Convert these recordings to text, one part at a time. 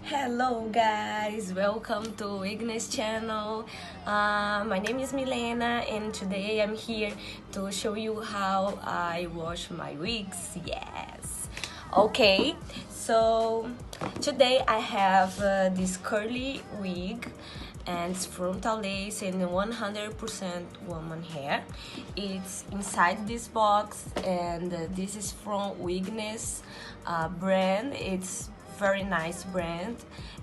Hello guys, welcome to Wigs channel. My name is Milena and today I'm here to show you how I wash my wigs. Yes. Okay, so today I have this curly wig and it's frontal lace and 100% woman hair. It's inside this box and this is from Wigs brand. It's very nice brand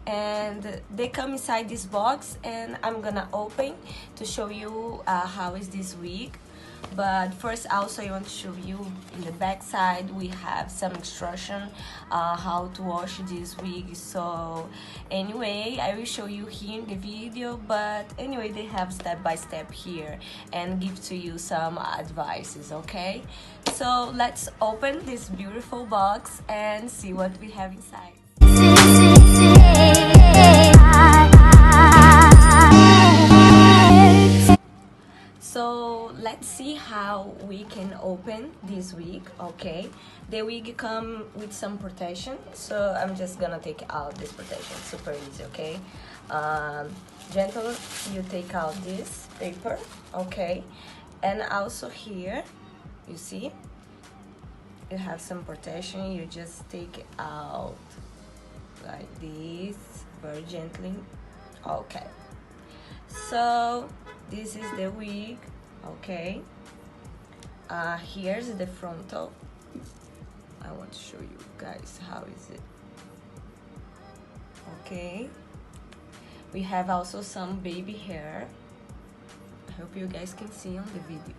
and they come inside this box and I'm gonna open to show you how is this wig. But first also I want to show you in the back side we have some instruction how to wash this wig. So anyway, I will show you here in the video, but anyway they have step by step here and give to you some advices. Okay, so let's open this beautiful box and see what we have inside. So let's see how we can open this wig. Okay, the wig come with some protection, so I'm just gonna take out this protection. Super easy. Okay, gentle, you take out this paper. Okay, and also here you see you have some protection. You just take it out like this very gently. Okay, so this is the wig. Okay, here's the frontal. I want to show you guys how is it. Okay, we have also some baby hair. I hope you guys can see on the video.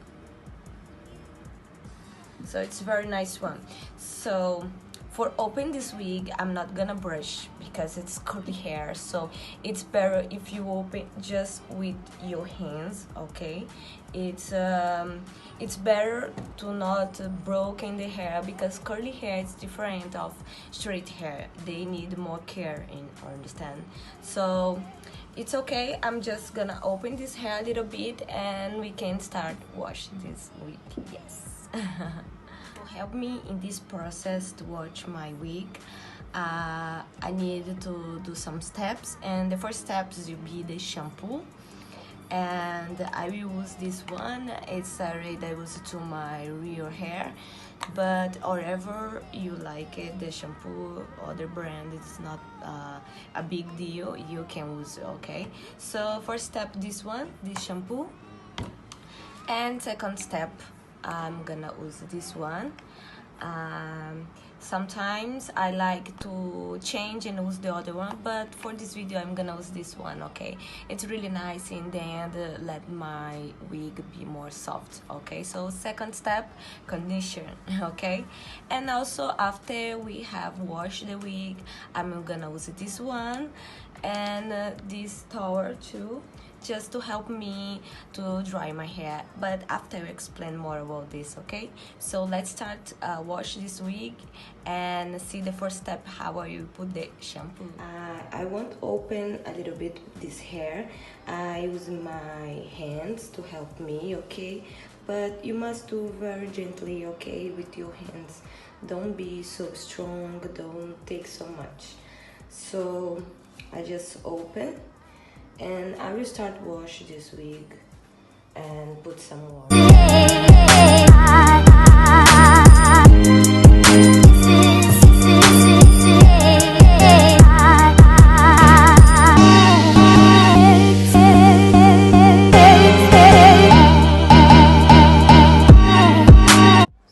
So it's a very nice one. So for open this wig, I'm not gonna brush because it's curly hair, so it's better if you open just with your hands. Okay, it's better to not broken the hair because curly hair is different of straight hair. They need more care in, understand? So it's okay. I'm just gonna open this hair a little bit and we can start wash this wig. Yes. Help me in this process to wash my wig. I need to do some steps, and the first steps will be the shampoo, and I will use this one. It's already I use to my real hair, but whatever you like it, the shampoo or the brand, it's not a big deal, you can use it. Okay, so first step this one, this shampoo, and second step I'm gonna use this one. Sometimes I like to change and use the other one, but for this video I'm gonna use this one. Okay, it's really nice and then let my wig be more soft. Okay, so second step, conditioner. Okay, and also after we have washed the wig, I'm gonna use this one and this towel too, just to help me to dry my hair, but after I explain more about this. Okay, so let's start wash this wig and see the first step how I will put the shampoo. I want to open a little bit this hair. I use my hands to help me. Okay, but you must do very gently. Okay, with your hands, don't be so strong, don't take so much. So I just open and I will start wash this wig and put some water.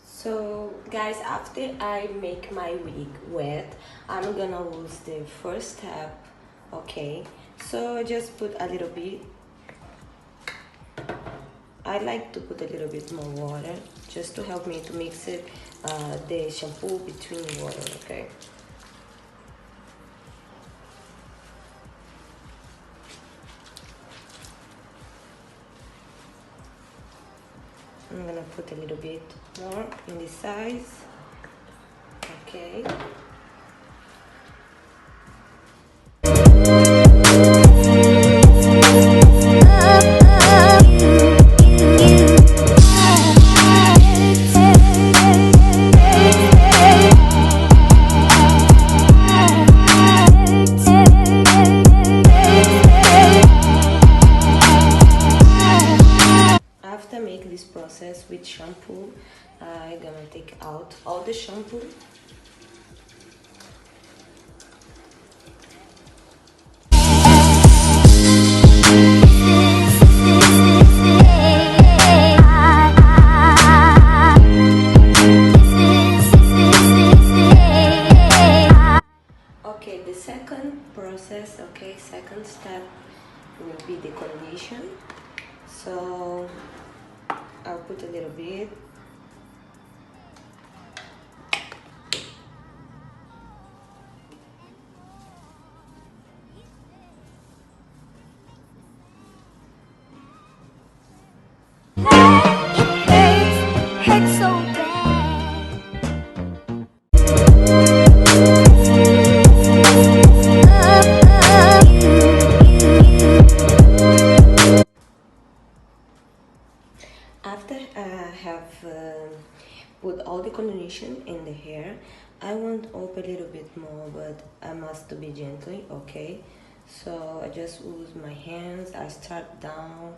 So guys, after I make my wig wet, I'm gonna use the first step. Okay, so I just put a little bit. I like to put a little bit more water just to help me to mix it, the shampoo between water. Okay, I'm gonna put a little bit more in this size. Okay. gonna take out all the shampoo. Okay, the second process, okay, second step will be the condition. So I'll put a little bit. Hurts so bad. After I have put all the condition in the hair, I want up a little bit more, but I must be gently, okay? So I just use my hands. I start down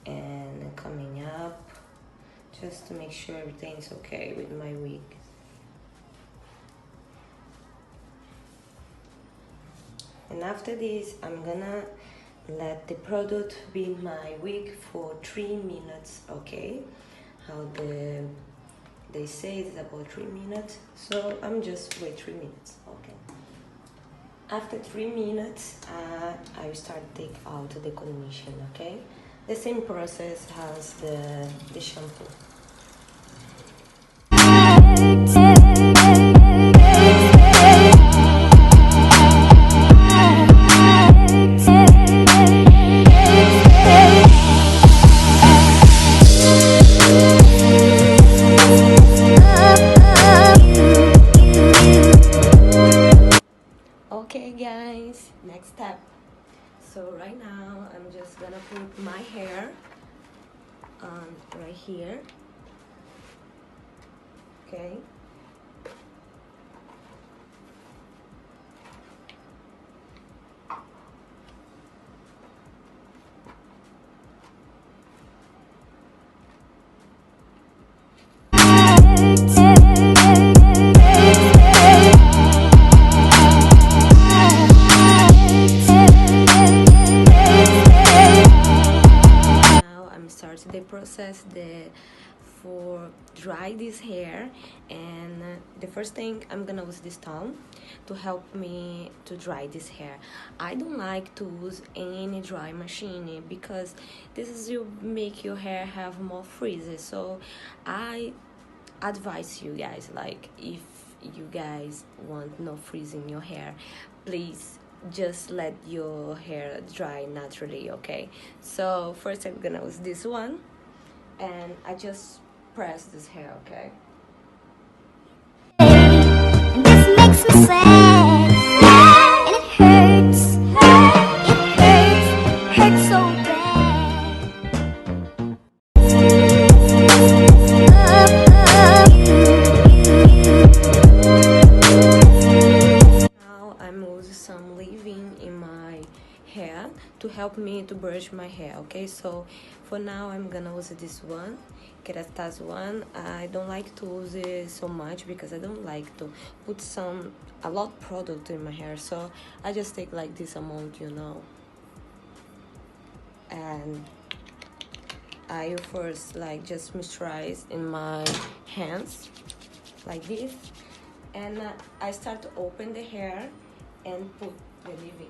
and coming up, just to make sure everything's okay with my wig. And after this, I'm gonna let the product be in my wig for 3 minutes, okay? How they say it's about 3 minutes, so I'm just wait 3 minutes, okay? After 3 minutes, I start take out the condition, okay? The same process as the shampoo. Okay guys, next step. So right now I'm just gonna put my hair on right here, okay? The process for dry this hair, and the first thing I'm gonna use this towel to help me to dry this hair. I don't like to use any dry machine because this is you make your hair have more frizz, so I advise you guys, like, if you guys want no frizz in your hair, please just let your hair dry naturally, okay? So first I'm gonna use this one, and I just press this hair, okay? This makes me sad, and it hurts, hurts so Now I'm using some leave-in in my hair to help me to brush my hair, okay? So for now I'm gonna use this one, Kerastase one. I don't like to use it so much because I don't like to put a lot of product in my hair, so I just take like this amount, you know. And I first like just moisturize in my hands like this, and I start to open the hair and put the leave-in.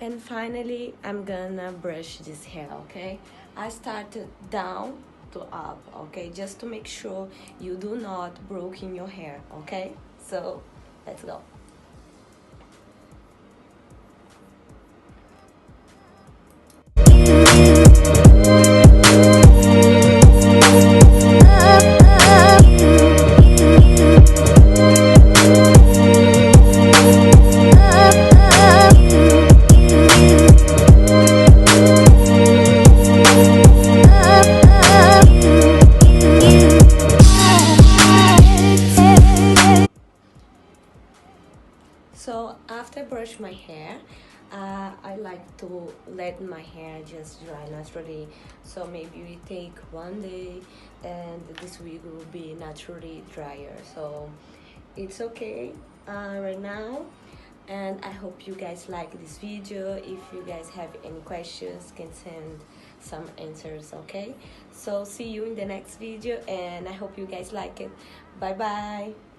And finally, I'm gonna brush this hair, okay? I started down to up, okay? Just to make sure you do not break in your hair, okay? So, let's go. I brush my hair, I like to let my hair just dry naturally. So maybe we take one day and this wig will be naturally drier. So it's okay right now. And I hope you guys like this video. If you guys have any questions, can send some answers, okay? So see you in the next video, and I hope you guys like it. Bye bye.